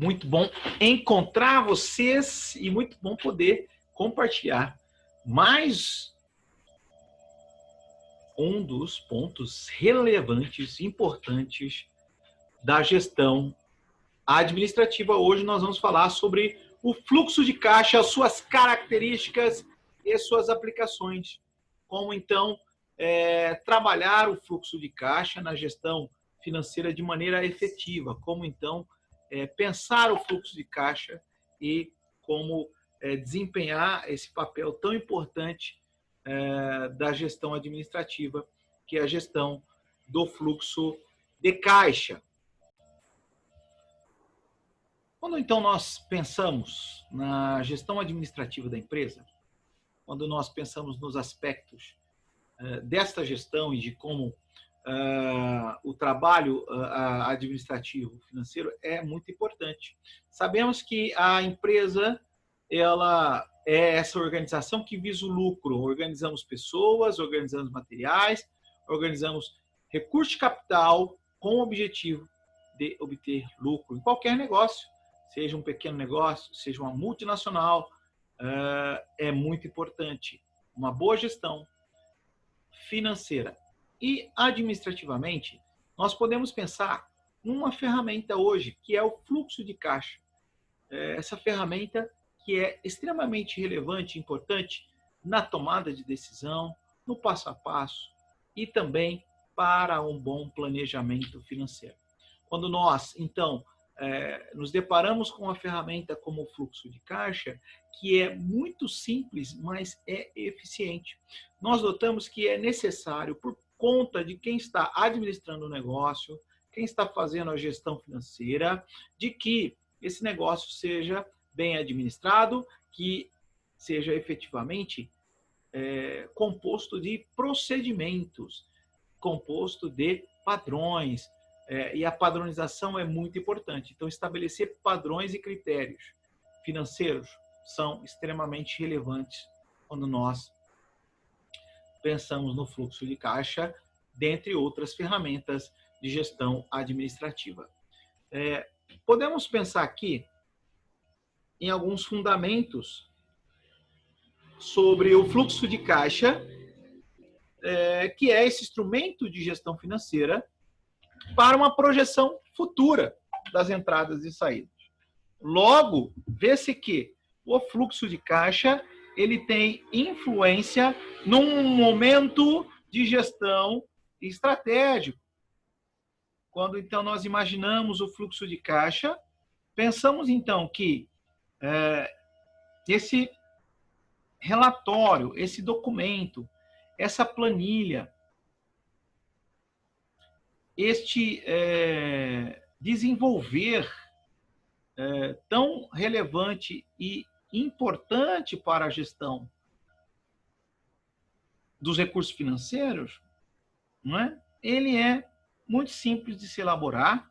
Muito bom encontrar vocês e muito bom poder compartilhar mais um dos pontos relevantes, importantes da gestão administrativa. Hoje nós vamos falar sobre o fluxo de caixa, suas características e suas aplicações. Como então trabalhar o fluxo de caixa na gestão financeira de maneira efetiva. Como então pensar o fluxo de caixa e como desempenhar esse papel tão importante da gestão administrativa, que é a gestão do fluxo de caixa. Quando então nós pensamos na gestão administrativa da empresa, quando nós pensamos nos aspectos desta gestão e de como o trabalho administrativo financeiro é muito importante. Sabemos que a empresa ela é essa organização que visa o lucro. Organizamos pessoas, organizamos materiais, organizamos recursos de capital com o objetivo de obter lucro em qualquer negócio, seja um pequeno negócio, seja uma multinacional. É muito importante uma boa gestão financeira. E administrativamente, nós podemos pensar numa ferramenta hoje, que é o fluxo de caixa. Essa ferramenta que é extremamente relevante e importante na tomada de decisão, no passo a passo e também para um bom planejamento financeiro. Quando nós, então, nos deparamos com uma ferramenta como o fluxo de caixa, que é muito simples, mas é eficiente. Nós notamos que é necessário, por conta de quem está administrando o negócio, quem está fazendo a gestão financeira, de que esse negócio seja bem administrado, que seja efetivamente composto de procedimentos, composto de padrões, e a padronização é muito importante. Então, estabelecer padrões e critérios financeiros são extremamente relevantes quando nós pensamos no fluxo de caixa, dentre outras ferramentas de gestão administrativa. Podemos pensar aqui em alguns fundamentos sobre o fluxo de caixa, que é esse instrumento de gestão financeira para uma projeção futura das entradas e saídas. Logo, vê-se que o fluxo de caixa ele tem influência num momento de gestão estratégico. Quando então nós imaginamos o fluxo de caixa, pensamos então que esse relatório, esse documento, essa planilha, este desenvolver tão relevante e importante para a gestão dos recursos financeiros, não é? Ele é muito simples de se elaborar,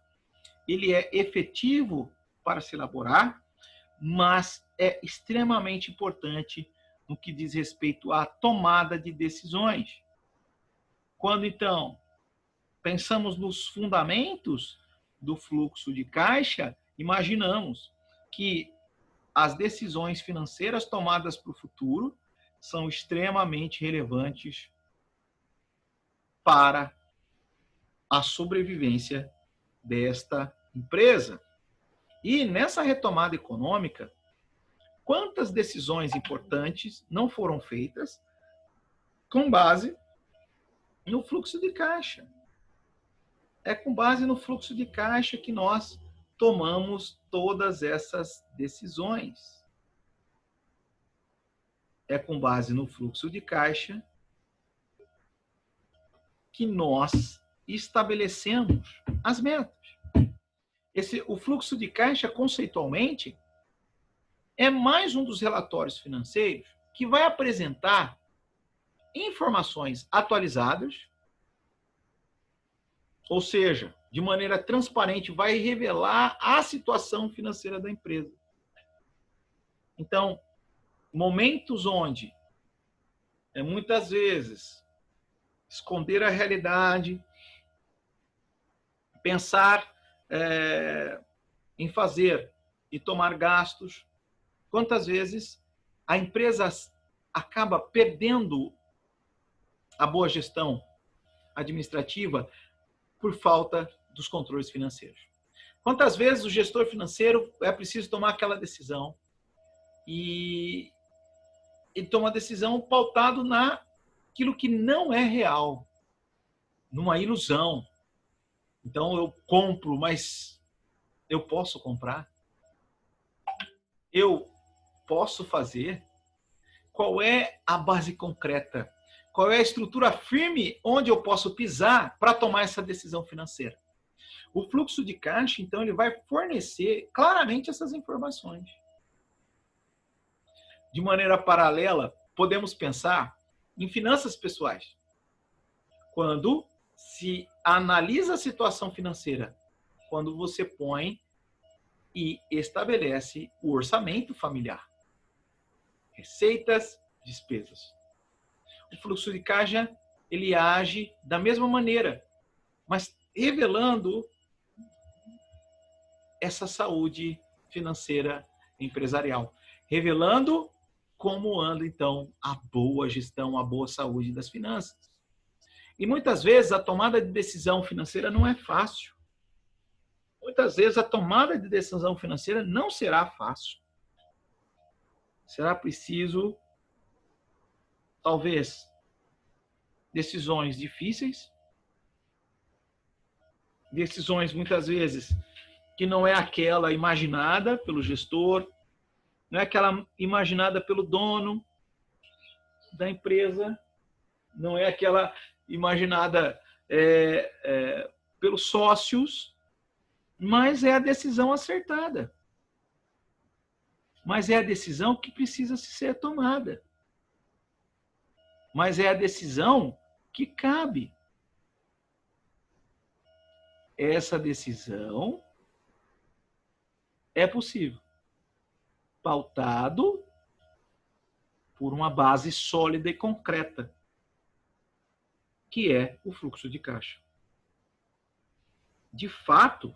ele é efetivo para se elaborar, mas é extremamente importante no que diz respeito à tomada de decisões. Quando, então, pensamos nos fundamentos do fluxo de caixa, imaginamos que as decisões financeiras tomadas para o futuro são extremamente relevantes para a sobrevivência desta empresa. E nessa retomada econômica, quantas decisões importantes não foram feitas com base no fluxo de caixa? É com base no fluxo de caixa que nós tomamos todas essas decisões. É com base no fluxo de caixa que nós estabelecemos as metas. O fluxo de caixa, conceitualmente, é mais um dos relatórios financeiros que vai apresentar informações atualizadas, ou seja, de maneira transparente, vai revelar a situação financeira da empresa. Então, momentos onde, muitas vezes, esconder a realidade, pensar em fazer e tomar gastos. Quantas vezes a empresa acaba perdendo a boa gestão administrativa por falta dos controles financeiros? Quantas vezes o gestor financeiro é preciso tomar aquela decisão e ele toma uma decisão pautado naquilo que não é real, numa ilusão. Então eu compro, mas eu posso comprar? Eu posso fazer? Qual é a base concreta? Qual é a estrutura firme onde eu posso pisar para tomar essa decisão financeira? O fluxo de caixa, então, ele vai fornecer claramente essas informações. De maneira paralela, podemos pensar em finanças pessoais. Quando se analisa a situação financeira, quando você põe e estabelece o orçamento familiar. Receitas, despesas. O fluxo de caixa, ele age da mesma maneira, mas revelando essa saúde financeira empresarial, revelando como anda, então, a boa gestão, a boa saúde das finanças. E muitas vezes a tomada de decisão financeira não é fácil. Muitas vezes a tomada de decisão financeira não será fácil. Será preciso, talvez, decisões difíceis, decisões muitas vezes que não é aquela imaginada pelo gestor, não é aquela imaginada pelo dono da empresa, não é aquela imaginada pelos sócios, mas é a decisão acertada. Mas é a decisão que precisa ser tomada. Mas é a decisão que cabe. Essa decisão é possível, pautado por uma base sólida e concreta, que é o fluxo de caixa. De fato,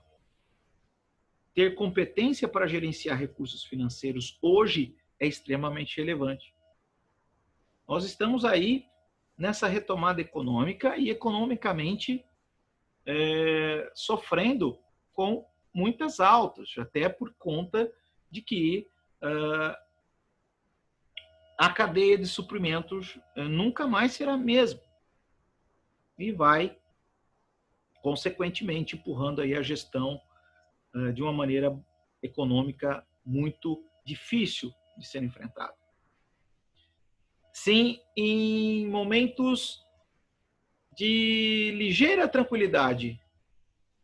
ter competência para gerenciar recursos financeiros hoje é extremamente relevante. Nós estamos aí nessa retomada econômica e economicamente sofrendo com muitas altas, até por conta de que a cadeia de suprimentos nunca mais será a mesma e vai, consequentemente, empurrando aí a gestão de uma maneira econômica muito difícil de ser enfrentada. Sim, em momentos de ligeira tranquilidade,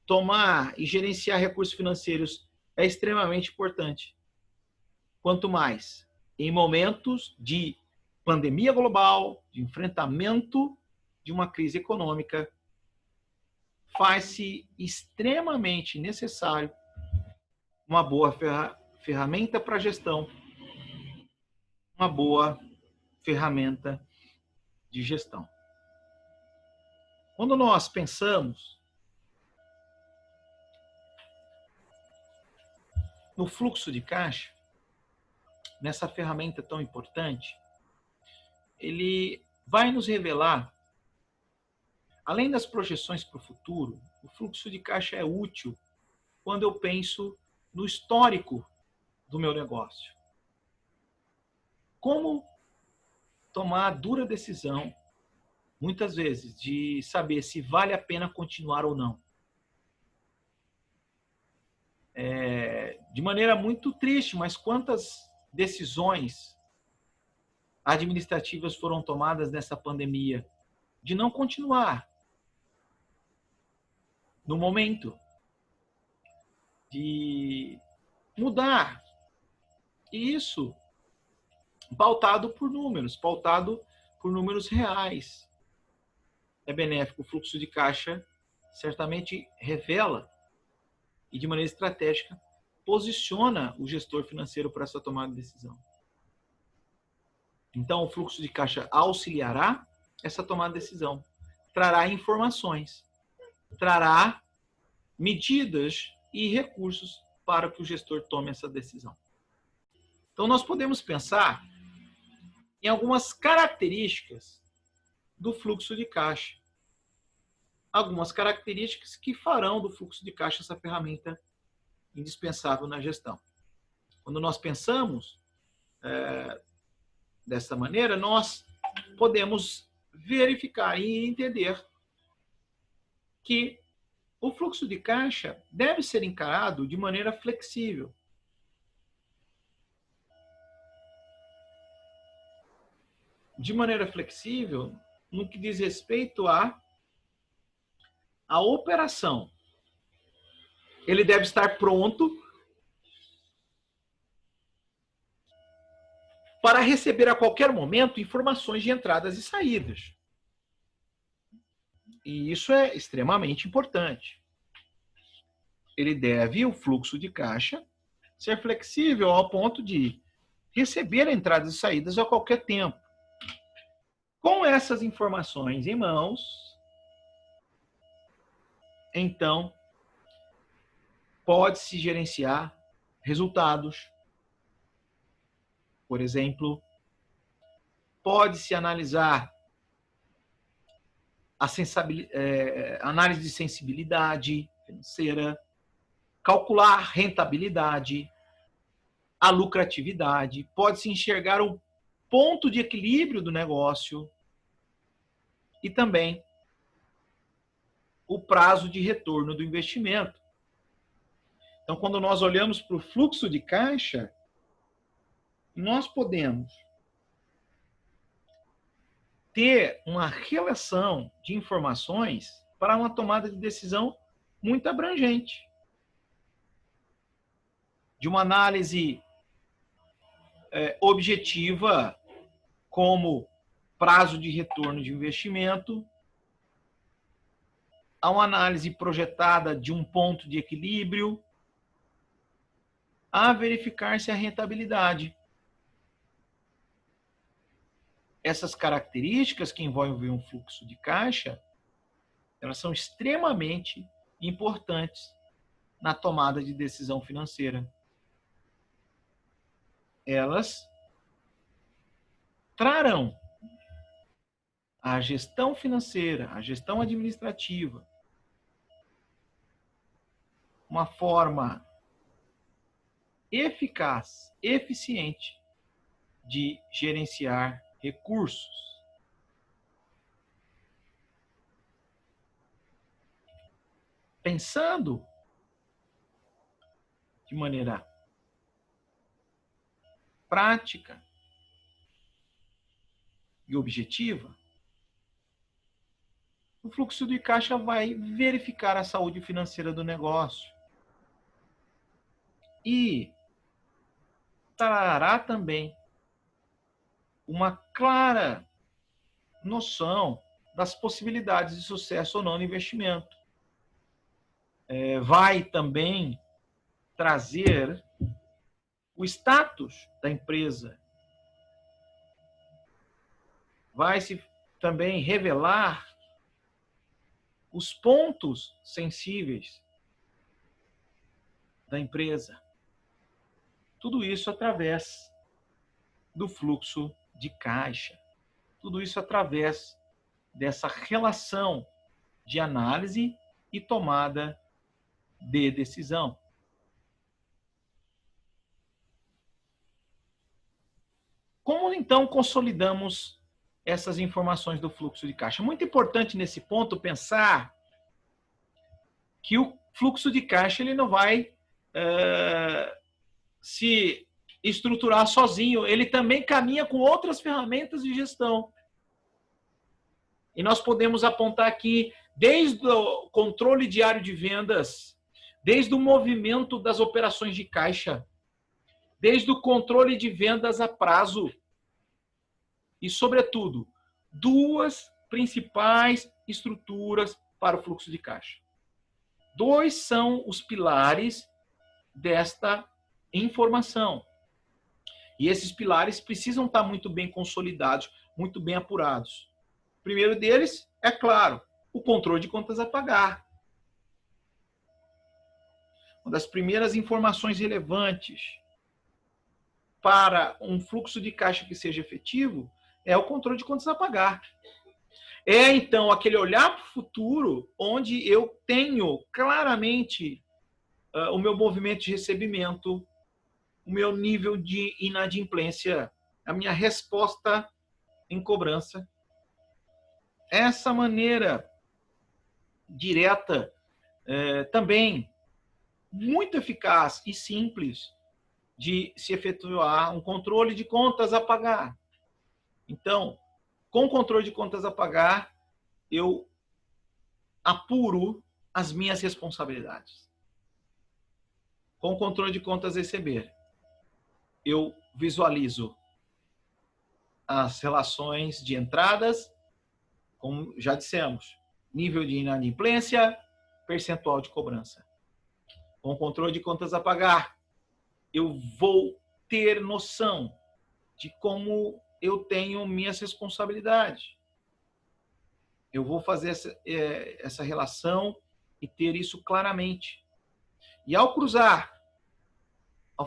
tomar e gerenciar recursos financeiros é extremamente importante. Quanto mais em momentos de pandemia global, de enfrentamento de uma crise econômica, faz-se extremamente necessário uma boa ferramenta para gestão, uma boa ferramenta de gestão. Quando nós pensamos no fluxo de caixa, nessa ferramenta tão importante, ele vai nos revelar, além das projeções para o futuro, o fluxo de caixa é útil quando eu penso no histórico do meu negócio. Como tomar a dura decisão, muitas vezes, de saber se vale a pena continuar ou não. De maneira muito triste, mas quantas decisões administrativas foram tomadas nessa pandemia de não continuar no momento, de mudar. E isso pautado por números reais. É benéfico. O fluxo de caixa certamente revela e, de maneira estratégica, posiciona o gestor financeiro para essa tomada de decisão. Então, o fluxo de caixa auxiliará essa tomada de decisão, trará informações, trará medidas e recursos para que o gestor tome essa decisão. Então, nós podemos pensar em algumas características do fluxo de caixa. Algumas características que farão do fluxo de caixa essa ferramenta indispensável na gestão. Quando nós pensamos dessa maneira, nós podemos verificar e entender que o fluxo de caixa deve ser encarado de maneira flexível. De maneira flexível no que diz respeito à operação. Ele deve estar pronto para receber a qualquer momento informações de entradas e saídas. E isso é extremamente importante. Ele deve, o fluxo de caixa, ser flexível ao ponto de receber entradas e saídas a qualquer tempo. Com essas informações em mãos, então, pode-se gerenciar resultados. Por exemplo, pode-se analisar a análise de sensibilidade financeira, calcular rentabilidade, a lucratividade, pode-se enxergar o ponto de equilíbrio do negócio e também o prazo de retorno do investimento. Então, quando nós olhamos para o fluxo de caixa, nós podemos ter uma relação de informações para uma tomada de decisão muito abrangente. De uma análise objetiva, como prazo de retorno de investimento, a uma análise projetada de um ponto de equilíbrio, a verificar-se a rentabilidade. Essas características que envolvem um fluxo de caixa, elas são extremamente importantes na tomada de decisão financeira. Elas trarão a gestão financeira, a gestão administrativa, uma forma eficaz, eficiente de gerenciar recursos. Pensando de maneira prática e objetiva, o fluxo de caixa vai verificar a saúde financeira do negócio e trará também uma clara noção das possibilidades de sucesso ou não no investimento. Vai também trazer o status da empresa. Vai se também revelar os pontos sensíveis da empresa. Tudo isso através do fluxo de caixa. Tudo isso através dessa relação de análise e tomada de decisão. Como então consolidamos essas informações do fluxo de caixa? Muito importante nesse ponto pensar que o fluxo de caixa ele não vai se estruturar sozinho, ele também caminha com outras ferramentas de gestão. E nós podemos apontar aqui, desde o controle diário de vendas, desde o movimento das operações de caixa, desde o controle de vendas a prazo e, sobretudo, duas principais estruturas para o fluxo de caixa. Dois são os pilares desta informação. E esses pilares precisam estar muito bem consolidados, muito bem apurados. O primeiro deles, é claro, o controle de contas a pagar. uma das primeiras informações relevantes para um fluxo de caixa que seja efetivo é o controle de contas a pagar. É, então, aquele olhar para o futuro, onde eu tenho claramente o meu movimento de recebimento, o meu nível de inadimplência, a minha resposta em cobrança. Essa maneira direta, também muito eficaz e simples de se efetuar um controle de contas a pagar. Então, com o controle de contas a pagar, eu apuro as minhas responsabilidades. Com o controle de contas a receber, eu visualizo as relações de entradas, como já dissemos, nível de inadimplência, percentual de cobrança. Com o controle de contas a pagar, eu vou ter noção de como eu tenho minhas responsabilidades. Eu vou fazer essa relação e ter isso claramente. E ao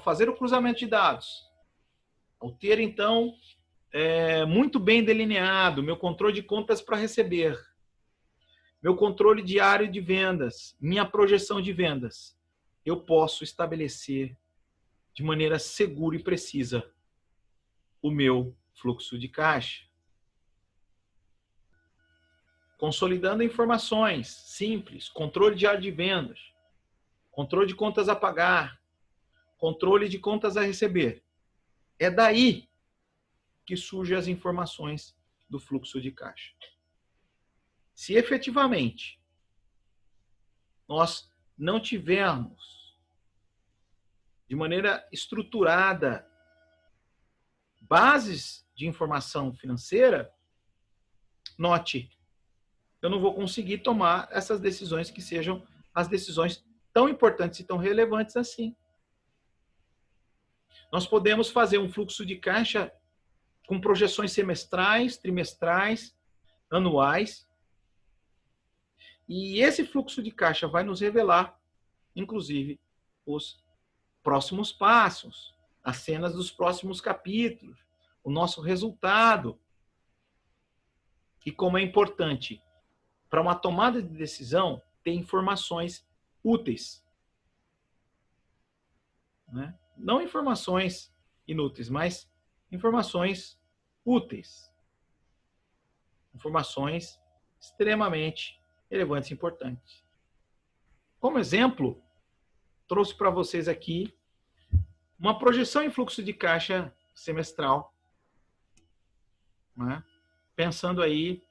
fazer o cruzamento de dados, ao ter, então, muito bem delineado meu controle de contas para receber, meu controle diário de vendas, minha projeção de vendas, eu posso estabelecer de maneira segura e precisa o meu fluxo de caixa. Consolidando informações simples, controle diário de vendas, controle de contas a pagar, controle de contas a receber. É daí que surgem as informações do fluxo de caixa. Se efetivamente nós não tivermos de maneira estruturada bases de informação financeira, note, eu não vou conseguir tomar essas decisões que sejam as decisões tão importantes e tão relevantes assim. Nós podemos fazer um fluxo de caixa com projeções semestrais, trimestrais, anuais. E esse fluxo de caixa vai nos revelar, inclusive, os próximos passos, as cenas dos próximos capítulos, o nosso resultado. E como é importante para uma tomada de decisão ter informações úteis. Né? Não informações inúteis, mas informações úteis. Informações extremamente relevantes e importantes. Como exemplo, trouxe para vocês aqui uma projeção em fluxo de caixa semestral, né? Pensando aí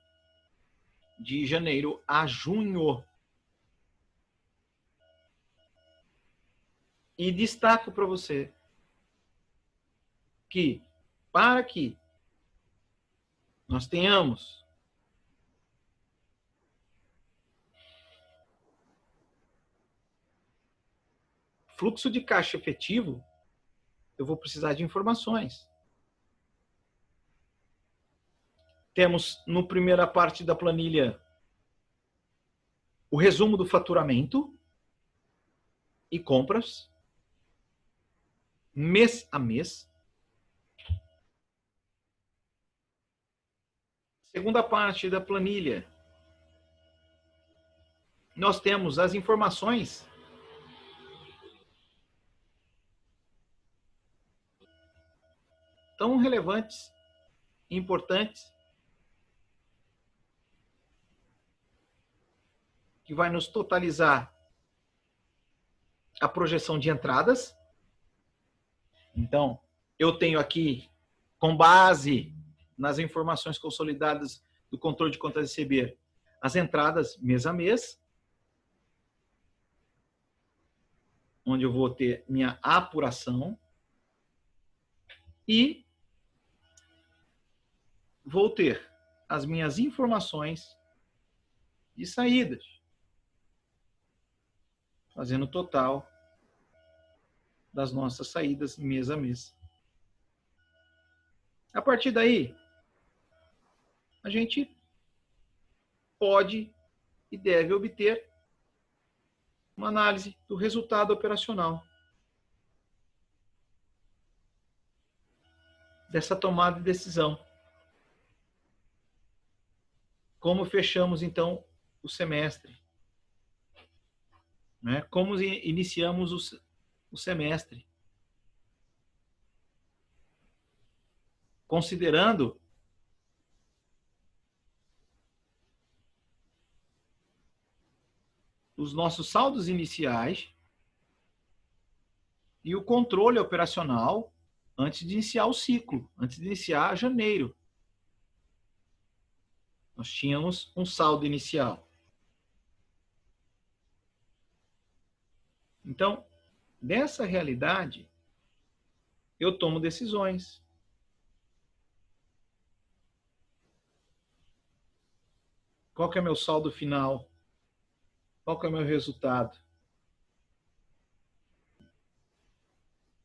de janeiro a junho. E destaco para você que, para que nós tenhamos fluxo de caixa efetivo, eu vou precisar de informações. Temos, no primeira parte da planilha, o resumo do faturamento e compras, mês a mês. Segunda parte da planilha, nós temos as informações tão relevantes e importantes que vai nos totalizar a projeção de entradas. Então, eu tenho aqui, com base nas informações consolidadas do controle de contas a receber, as entradas mês a mês, onde eu vou ter minha apuração e vou ter as minhas informações de saídas, fazendo o total das nossas saídas mês a mês. A partir daí, a gente pode e deve obter uma análise do resultado operacional dessa tomada de decisão. Como fechamos, então, o semestre? Né? Como iniciamos o semestre? Considerando os nossos saldos iniciais e o controle operacional antes de iniciar o ciclo, antes de iniciar janeiro. Nós tínhamos um saldo inicial. Então, dessa realidade, eu tomo decisões. Qual que é meu saldo final? Qual que é o meu resultado?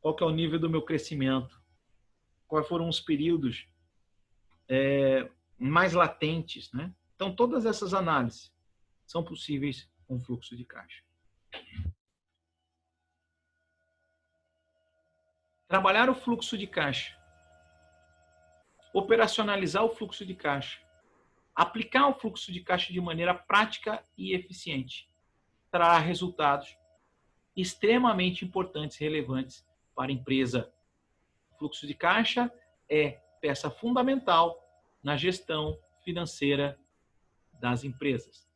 Qual que é o nível do meu crescimento? Quais foram os períodos mais latentes, né? Então, todas essas análises são possíveis com fluxo de caixa. Trabalhar o fluxo de caixa, operacionalizar o fluxo de caixa, aplicar o fluxo de caixa de maneira prática e eficiente, trará resultados extremamente importantes e relevantes para a empresa. O fluxo de caixa é peça fundamental na gestão financeira das empresas.